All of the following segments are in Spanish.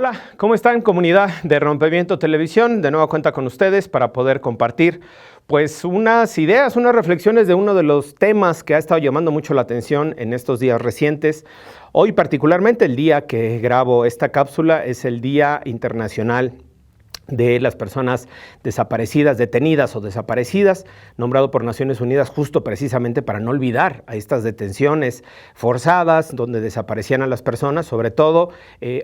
Hola, ¿cómo están, comunidad de Rompimiento Televisión? De nueva cuenta con ustedes para poder compartir pues unas ideas, unas reflexiones de uno de los temas que ha estado llamando mucho la atención en estos días recientes. Hoy particularmente el día que grabo esta cápsula es el Día Internacional de las personas desaparecidas, detenidas o desaparecidas, nombrado por Naciones Unidas justo precisamente para no olvidar a estas detenciones forzadas donde desaparecían a las personas, sobre todo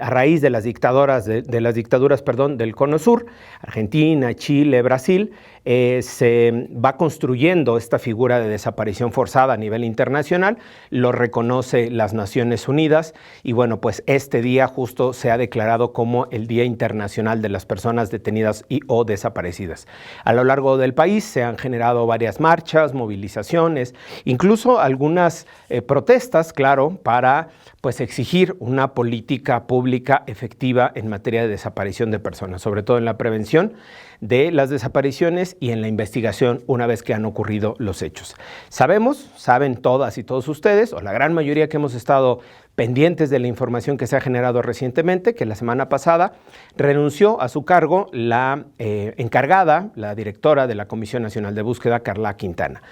a raíz de las dictaduras del Cono Sur, Argentina, Chile, Brasil. Se va construyendo esta figura de desaparición forzada a nivel internacional, lo reconoce las Naciones Unidas y bueno, pues este día justo se ha declarado como el Día Internacional de las Personas detenidas y o desaparecidas. A lo largo del país se han generado varias marchas, movilizaciones, incluso algunas protestas, claro, para pues exigir una política pública efectiva en materia de desaparición de personas, sobre todo en la prevención de las desapariciones y en la investigación una vez que han ocurrido los hechos. Saben todas y todos ustedes, o la gran mayoría que hemos estado pendientes de la información que se ha generado recientemente, que la semana pasada renunció a su cargo la encargada, la directora de la Comisión Nacional de Búsqueda, Carla Quintana.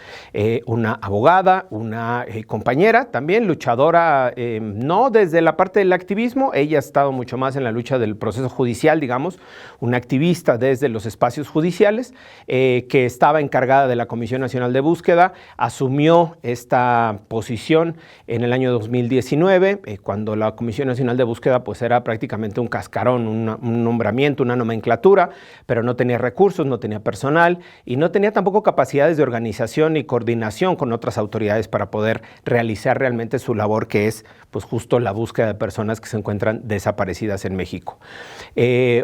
Una abogada, una compañera, también luchadora, no desde la parte del activismo, ella ha estado mucho más en la lucha del proceso judicial, digamos, una activista desde los espacios judiciales, que estaba encargada de la Comisión Nacional de Búsqueda, asumió esta posición en el año 2019, cuando la Comisión Nacional de Búsqueda pues era prácticamente un cascarón, un nombramiento, una nomenclatura, pero no tenía recursos, no tenía personal y no tenía tampoco capacidades de organización y coordinación con otras autoridades para poder realizar realmente su labor, que es pues justo la búsqueda de personas que se encuentran desaparecidas en México.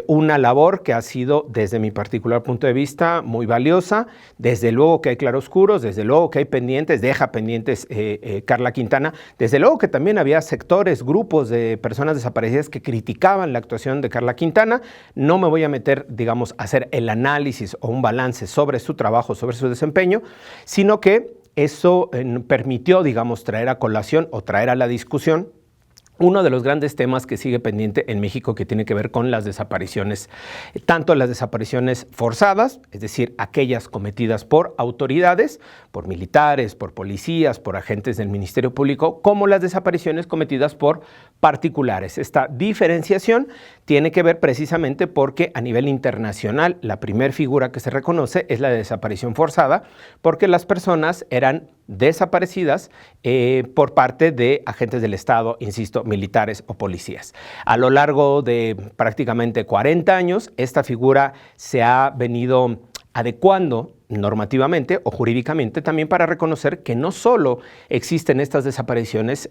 Una labor que ha sido, desde mi particular punto de vista, muy valiosa. Desde luego que hay claroscuros, desde luego que hay pendientes, deja pendientes Carla Quintana, desde luego que también había sectores, grupos de personas desaparecidas que criticaban la actuación de Carla Quintana. No me voy a meter, digamos, a hacer el análisis o un balance sobre su trabajo, sobre su desempeño, sino que eso permitió, digamos, traer a colación o traer a la discusión uno de los grandes temas que sigue pendiente en México, que tiene que ver con las desapariciones, tanto las desapariciones forzadas, es decir, aquellas cometidas por autoridades, por militares, por policías, por agentes del Ministerio Público, como las desapariciones cometidas por particulares. Esta diferenciación tiene que ver precisamente porque a nivel internacional la primer figura que se reconoce es la de desaparición forzada, porque las personas eran desaparecidas por parte de agentes del Estado, insisto, militares o policías. A lo largo de prácticamente 40 años, esta figura se ha venido adecuando normativamente o jurídicamente también para reconocer que no solo existen estas desapariciones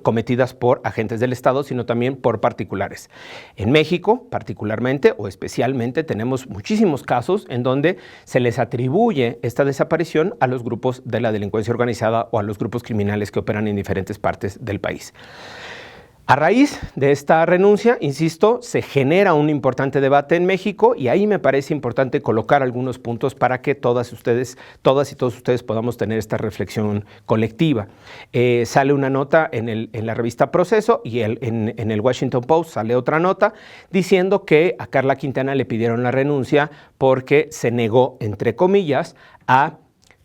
cometidas por agentes del Estado, sino también por particulares. En México, particularmente o especialmente, tenemos muchísimos casos en donde se les atribuye esta desaparición a los grupos de la delincuencia organizada o a los grupos criminales que operan en diferentes partes del país. A raíz de esta renuncia, insisto, se genera un importante debate en México y ahí me parece importante colocar algunos puntos para que todas y todos ustedes podamos tener esta reflexión colectiva. Sale una nota en la revista Proceso y en el Washington Post sale otra nota diciendo que a Carla Quintana le pidieron la renuncia porque se negó, entre comillas, a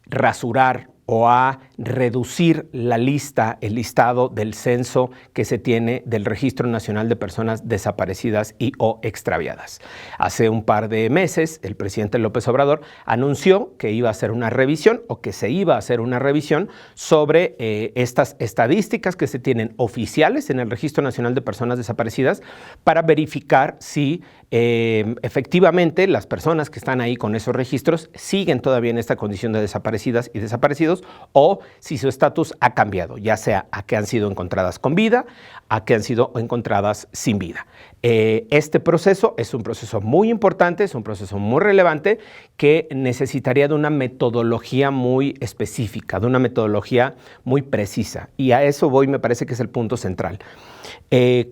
rasurar o a reducir el listado del censo que se tiene del Registro Nacional de Personas Desaparecidas y o Extraviadas. Hace un par de meses, el presidente López Obrador anunció que iba a hacer una revisión o que se iba a hacer una revisión sobre estas estadísticas que se tienen oficiales en el Registro Nacional de Personas Desaparecidas para verificar si efectivamente las personas que están ahí con esos registros siguen todavía en esta condición de desaparecidas y desaparecidos o si su estatus ha cambiado, ya sea a que han sido encontradas con vida, a que han sido encontradas sin vida. Este proceso es un proceso muy importante, es un proceso muy relevante que necesitaría de una metodología muy específica, de una metodología muy precisa. Y a eso voy, me parece que es el punto central.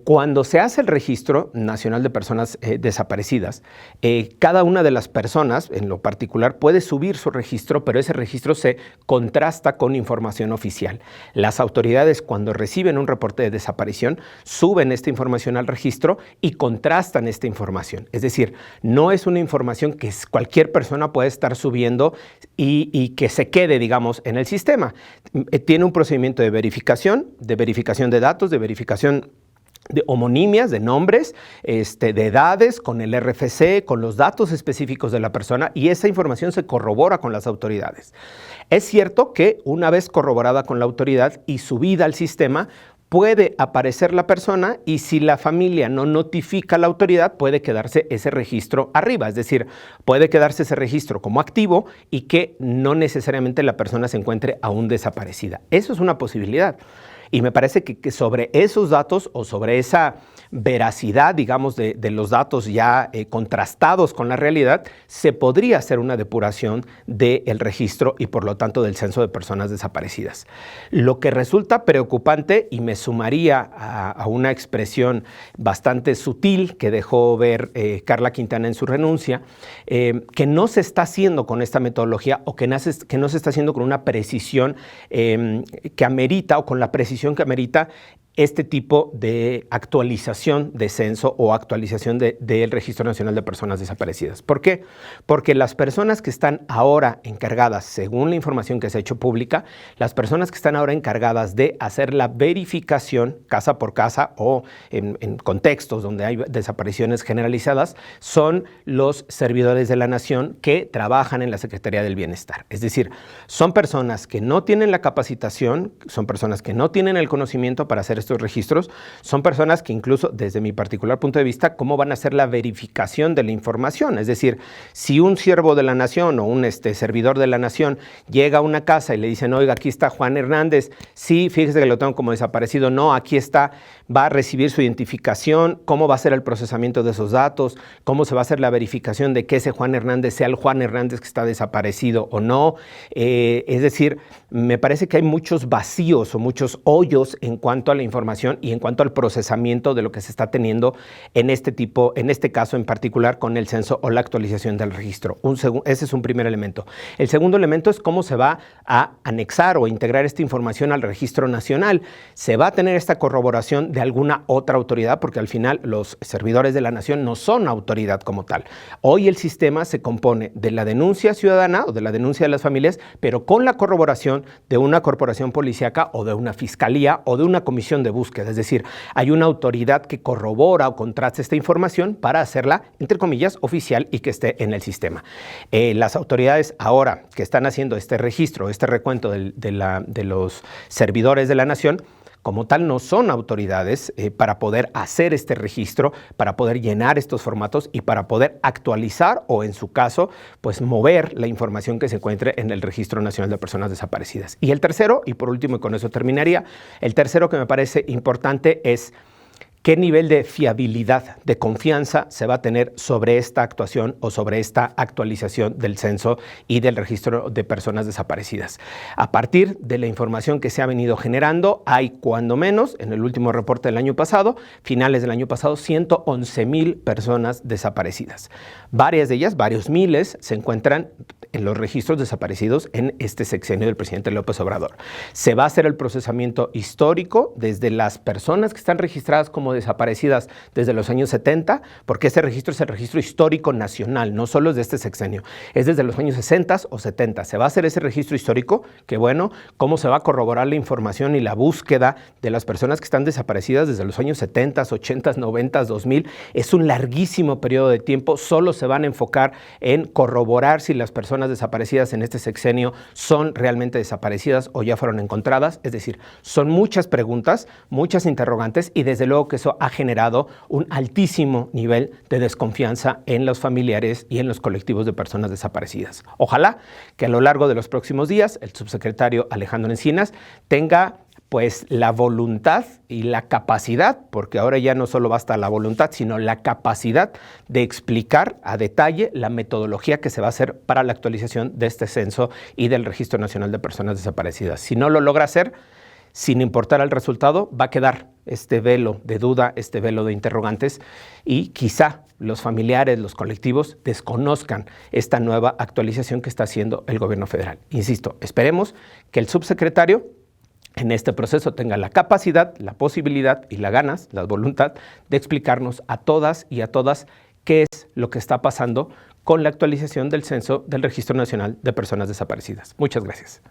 Cuando se hace el Registro Nacional de Personas Desaparecidas, cada una de las personas, en lo particular, puede subir su registro, pero ese registro se contrasta con información oficial. Las autoridades, cuando reciben un reporte de desaparición, suben esta información al registro y contrastan esta información. Es decir, no es una información que cualquier persona puede estar subiendo y que se quede, digamos, en el sistema. Tiene un procedimiento de verificación de datos, de verificación de homonimias, de nombres, de edades, con el RFC, con los datos específicos de la persona, y esa información se corrobora con las autoridades. Es cierto que una vez corroborada con la autoridad y subida al sistema, puede aparecer la persona, y si la familia no notifica a la autoridad, puede quedarse ese registro arriba. Es decir, puede quedarse ese registro como activo y que no necesariamente la persona se encuentre aún desaparecida. Eso es una posibilidad. Y me parece que sobre esos datos o sobre esa veracidad, digamos, de los datos ya contrastados con la realidad, se podría hacer una depuración del registro y por lo tanto del censo de personas desaparecidas. Lo que resulta preocupante, y me sumaría a una expresión bastante sutil que dejó ver Carla Quintana en su renuncia, que no se está haciendo con esta metodología, o que no se está haciendo con una precisión que amerita, o con la precisión que amerita este tipo de actualización de censo o actualización del Registro Nacional de Personas Desaparecidas. ¿Por qué? Porque las personas que están ahora encargadas, según la información que se ha hecho pública, las personas que están ahora encargadas de hacer la verificación casa por casa o en contextos donde hay desapariciones generalizadas, son los servidores de la nación que trabajan en la Secretaría del Bienestar. Es decir, son personas que no tienen la capacitación, son personas que no tienen el conocimiento para hacer estos registros, son personas que incluso desde mi particular punto de vista, ¿cómo van a hacer la verificación de la información? Es decir, si un siervo de la nación o un servidor de la nación llega a una casa y le dicen, oiga, aquí está Juan Hernández, sí, fíjese que lo tengo como desaparecido, no, aquí está, va a recibir su identificación, ¿cómo va a ser el procesamiento de esos datos? ¿Cómo se va a hacer la verificación de que ese Juan Hernández sea el Juan Hernández que está desaparecido o no? Es decir, me parece que hay muchos vacíos o muchos hoyos en cuanto a la información y en cuanto al procesamiento de lo que se está teniendo en este caso en particular con el censo o la actualización del registro. Ese es un primer elemento. El segundo elemento es cómo se va a anexar o integrar esta información al registro nacional. Se va a tener esta corroboración de alguna otra autoridad, porque al final los servidores de la nación no son autoridad como tal. Hoy el sistema se compone de la denuncia ciudadana o de la denuncia de las familias, pero con la corroboración de una corporación policíaca o de una fiscalía o de una comisión de búsqueda. Es decir, hay una autoridad que corrobora o contrasta esta información para hacerla, entre comillas, oficial y que esté en el sistema. Las autoridades ahora que están haciendo este registro, este recuento de los servidores de la nación, como tal no son autoridades para poder hacer este registro, para poder llenar estos formatos y para poder actualizar o, en su caso, pues mover la información que se encuentre en el Registro Nacional de Personas Desaparecidas. Y el tercero, y por último, y con eso terminaría, el tercero que me parece importante es qué nivel de fiabilidad, de confianza se va a tener sobre esta actuación o sobre esta actualización del censo y del registro de personas desaparecidas. A partir de la información que se ha venido generando, hay cuando menos, en el último reporte del año pasado, finales del año pasado, 111,000 personas desaparecidas. Varias de ellas, varios miles, se encuentran en los registros desaparecidos en este sexenio del presidente López Obrador. Se va a hacer el procesamiento histórico desde las personas que están registradas como desaparecidas desde los años 70, porque ese registro es el registro histórico nacional, no solo es de este sexenio, es desde los años 60 o 70. Se va a hacer ese registro histórico, que bueno, cómo se va a corroborar la información y la búsqueda de las personas que están desaparecidas desde los años 70, 80, 90, 2000. Es un larguísimo periodo de tiempo, solo se van a enfocar en corroborar si las personas desaparecidas en este sexenio son realmente desaparecidas o ya fueron encontradas. Es decir, son muchas preguntas, muchas interrogantes, y desde luego que eso ha generado un altísimo nivel de desconfianza en los familiares y en los colectivos de personas desaparecidas. Ojalá que a lo largo de los próximos días el subsecretario Alejandro Encinas tenga pues la voluntad y la capacidad, porque ahora ya no solo basta la voluntad, sino la capacidad de explicar a detalle la metodología que se va a hacer para la actualización de este censo y del Registro Nacional de Personas Desaparecidas. Si no lo logra hacer, sin importar el resultado, va a quedar este velo de duda, este velo de interrogantes, y quizá los familiares, los colectivos desconozcan esta nueva actualización que está haciendo el gobierno federal. Insisto, esperemos que el subsecretario en este proceso tenga la capacidad, la posibilidad y la ganas, la voluntad de explicarnos a todas y a todas qué es lo que está pasando con la actualización del censo del Registro Nacional de Personas Desaparecidas. Muchas gracias.